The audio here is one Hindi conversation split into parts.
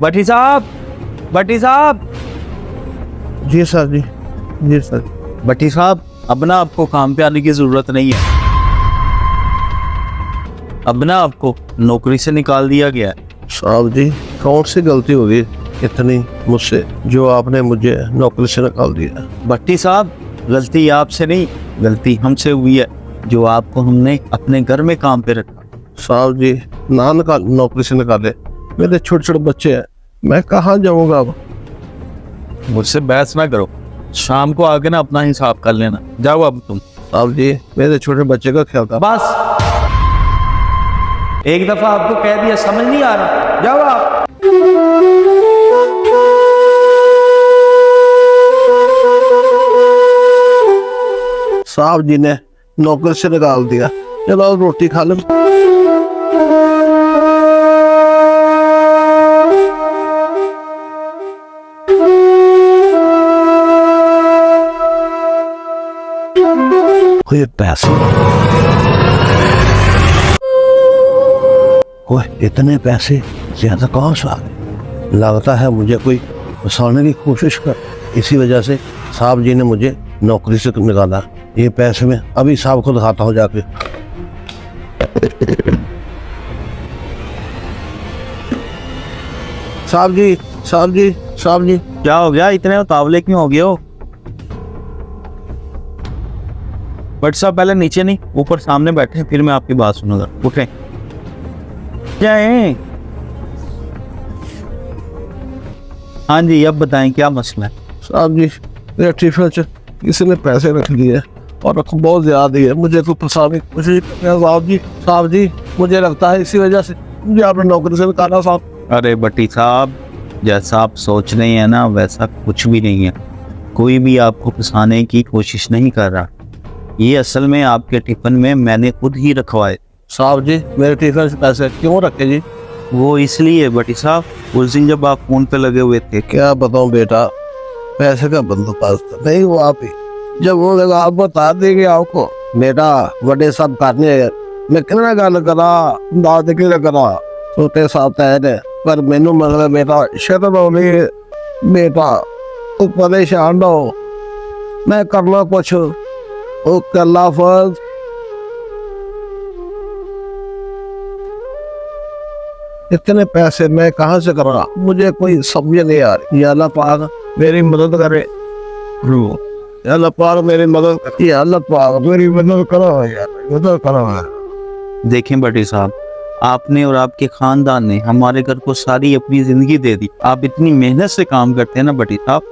भट्टी साहब, भट्टी साहब। जी सर जी, जी सर। भट्टी साहब, अब ना आपको काम पे आने की जरूरत नहीं है। अब ना आपको नौकरी से निकाल दिया गया है। साहब जी, कौन सी गलती होगी इतनी मुझसे जो आपने मुझे नौकरी से निकाल दिया? भट्टी साहब, गलती आपसे नहीं, गलती हमसे हुई है जो आपको हमने अपने घर में काम पे रखा। साहब जी, ना नौकरी से निकाले, मेरे छोटे छोटे बच्चे हैं, मैं कहाँ जाऊँगा अब? मुझसे बहस ना करो, शाम को आके ना अपना हिसाब कर लेना। जाओ अब तुम। साहब जी, मेरे छोटे बच्चे का ख्याल कर। बस एक दफा आपको कह दिया, समझ नहीं आ रहा, जाओ आप। साहब जी ने नौकरी से निकाल दिया, चलो रोटी खा लो। ये पैसे, ओए इतने पैसे ज्यादा कहाँ से आ गए? लगता है मुझे कोई फंसाने की कोशिश कर, इसी वजह से साहब जी ने मुझे नौकरी से निकाला। ये पैसे मैं अभी साहब को दिखाता हूँ जाके। साहब जी, साहब जी, साहब जी। क्या हो गया, इतने उतावले क्यों हो गए हो? बट साहब पहले नीचे नहीं, ऊपर सामने बैठे, फिर मैं आपकी बात सुनूंगा। उठे। क्या है? हाँ जी, अब बताएं क्या मसला है? साहब जी, मेरे टिफिन से किसी ने पैसे रख लिए और रकम बहुत ज्यादा है, मुझे तो फंसाने की कोशिश कर रहे हैं साहब जी। साहब जी, मुझे लगता है इसी वजह से मुझे आपने नौकरी से निकाला साहब। अरे भट्टी साहब, जैसा आप सोच रहे हैं ना वैसा कुछ भी नहीं है। कोई भी आपको फंसाने की कोशिश नहीं कर रहा। ये असल में आपके टिफिन में मैंने खुद ही रखवाए। साहब जी, मेरे टिफिन से पैसे क्यों रखे जी? वो इसलिए भट्टी साहब, उस दिन जब आप फोन पे लगे हुए थे। क्या बताऊं बेटा, पैसे का बंदोबस्त नहीं हुआ आप ही। जब वो लगा आप बता देंगे आपको बेटा, बड़े सब करने मैं कितना गल करा, दाद कितना करा, छोटे साहब तय पर मैनू मतलब बेटा शर्म आनी बेटा, तू परेशान ना हो, मैं करना कुछ ओ कला फर्ज। इतने पैसे मैं कहाँ से करूँगा, मुझे कोई समझ नहीं आ रही। या अल्लाह पाक मेरी मदद करे, या अल्लाह पाक मेरी मदद करे, या अल्लाह पाक मेरी मदद करो यार, मदद करो। देखें भट्टी साहब, आपने और आपके खानदान ने हमारे घर को सारी अपनी जिंदगी दे दी। आप इतनी मेहनत से काम करते हैं ना भट्टी साहब,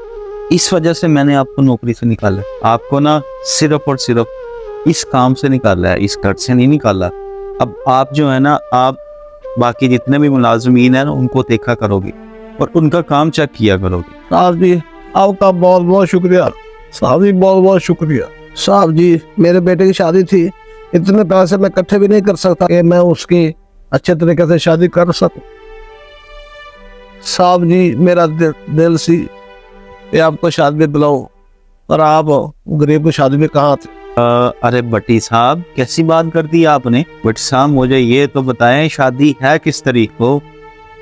इस वजह से मैंने आपको नौकरी से निकाला। आपको ना सिर्फ और सिर्फ इस काम से निकाला है, इस घर से नहीं निकाला। अब आप जो है ना, आप बाकी जितने भी मुलाजमीन हैं ना उनको देखा करोगे और उनका काम चेक किया करोगे। साहब जी, आपका बहुत बहुत शुक्रिया। साहब जी, बहुत बहुत शुक्रिया। साहब जी, मेरे बेटे की शादी थी, इतने पैसे मैं इकट्ठे भी नहीं कर सकता कि मैं उसकी अच्छे तरीके से शादी कर सकूं। साहब जी, मेरा दिल सी कि आपको शादी में बुलाऊं, और आप गरीब को शादी में कहाँ थे? अरे भट्टी साहब, कैसी बात कर दी आपने? भट्टी साहब, मुझे ये तो बताएं, शादी है किस तारीख को?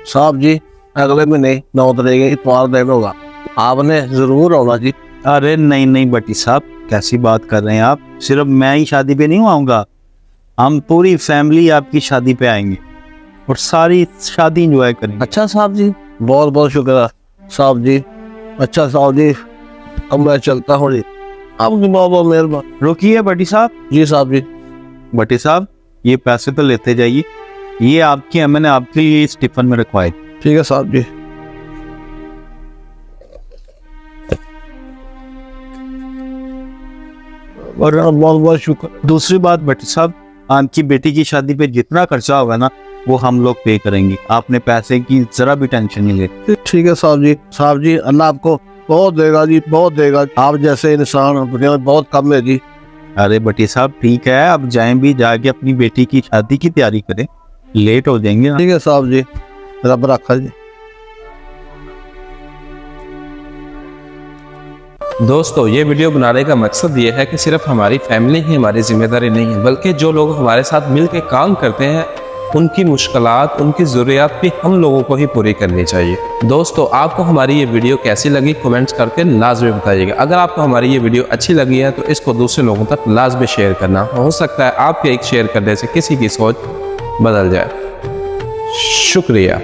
साहब जी, अगले महीने 9 तारीख इतवार दिन होगा, आपने जरूर आना जी। अरे नहीं नहीं भट्टी साहब, कैसी बात कर रहे हैं आप? सिर्फ मैं ही शादी पे नहीं आऊँगा, हम पूरी फैमिली आपकी शादी पे आएंगे और सारी शादी एंजॉय करेंगे। अच्छा साहब जी, बहुत बहुत शुक्रिया साहब जी। अच्छा साहब जी, अब मैं चलता हूँ जी, आपकी बहुत बहुत मेहरबानी। रुकिए भट्टी साहब। जी साहब जी। भट्टी साहब, ये पैसे तो लेते जाइए, ये आपके, मैंने आपके लिए इस टिफिन में रखवाए। ठीक है साहब जी। और बहुत बहुत शुक्र। दूसरी बात भट्टी साहब, आपकी बेटी की शादी पे जितना खर्चा होगा ना वो हम लोग पे करेंगे। आपने पैसे की जरा भी टेंशन नहीं लेते। ठीक है साहब जी। साहब जी, अल्लाह आपको बहुत देगा जी, बहुत देगा। आप जैसे इंसान दुनिया में बहुत कम है जी। अरे भट्टी साहब, ठीक है, अब जाएं भी, जाके अपनी बेटी की शादी की तैयारी करें, लेट हो जाएंगे। ठीक है साहब जी, रब रखा जी। दोस्तों, ये वीडियो बनाने का मकसद ये है कि सिर्फ हमारी फैमिली ही हमारी जिम्मेदारी नहीं है, बल्कि जो लोग हमारे साथ मिल के काम करते हैं उनकी मुश्किलात, उनकी ज़रूरियात भी हम लोगों को ही पूरी करनी चाहिए। दोस्तों, आपको हमारी ये वीडियो कैसी लगी कमेंट्स करके लाजमी बताइएगा। अगर आपको हमारी ये वीडियो अच्छी लगी है तो इसको दूसरे लोगों तक लाजमी शेयर करना। हो सकता है आपके एक शेयर करने से किसी की सोच बदल जाए। शुक्रिया।